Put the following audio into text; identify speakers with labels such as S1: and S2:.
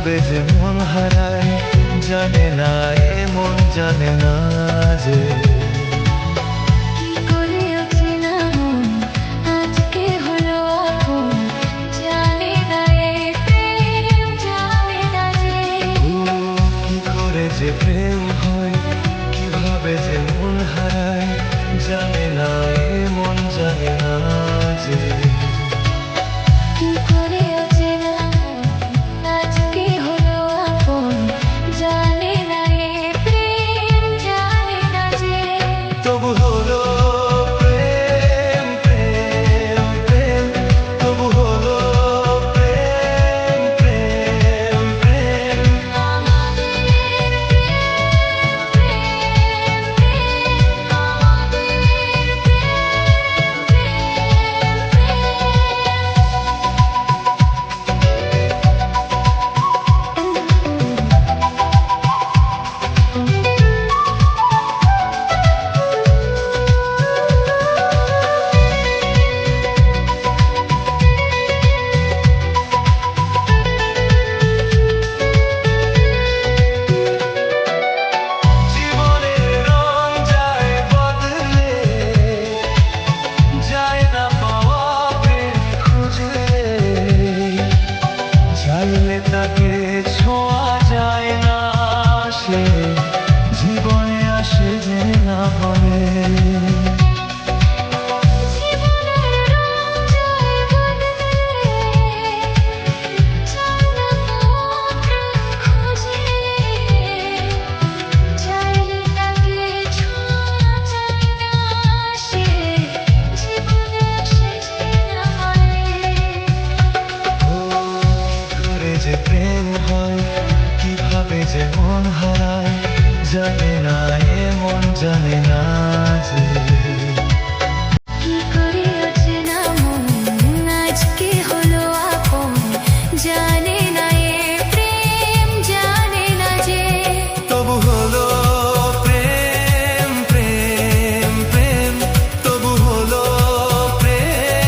S1: কিভাবে যে মন হারায় জানে না, এ মন জানে না যে
S2: কি করে অচেনা মন আজকে হলো আপন, জানে না এ প্রেম, জানে না যে
S1: ও কি করে যে প্রেম হয়, কিভাবে যে মন হারায় জানে না, এ মন জানে না যে
S2: কি করে অচেনা মন আজকে হলো আপন, জানে না এ প্রেম, জানে না যে
S1: তবু হলো প্রেম প্রেম প্রেম, তবু হলো প্রেম প্রেম প্রেম।
S2: আমাদের প্রেম, প্রেম, প্রেম, আমাদের প্রেম, প্রেম,
S1: জীবনের রং যায় বদলে, যায় না পাওয়া প্রেম খুঁজলে, চাইলে তাকে ছোঁয়া যায় না, সে জীবনে আসে যে না বলে।
S2: জীবনের রং যায় বদলে, যায় না পাওয়া প্রেম খুঁজলে, চাইলে তাকে ছোঁয়া যায় না, সে জীবনে আসে যে না বলে।
S1: ও কি করে যে প্রেম হয়, কিভাবে যে মন হারায় জানে না, এ মন জানে না যে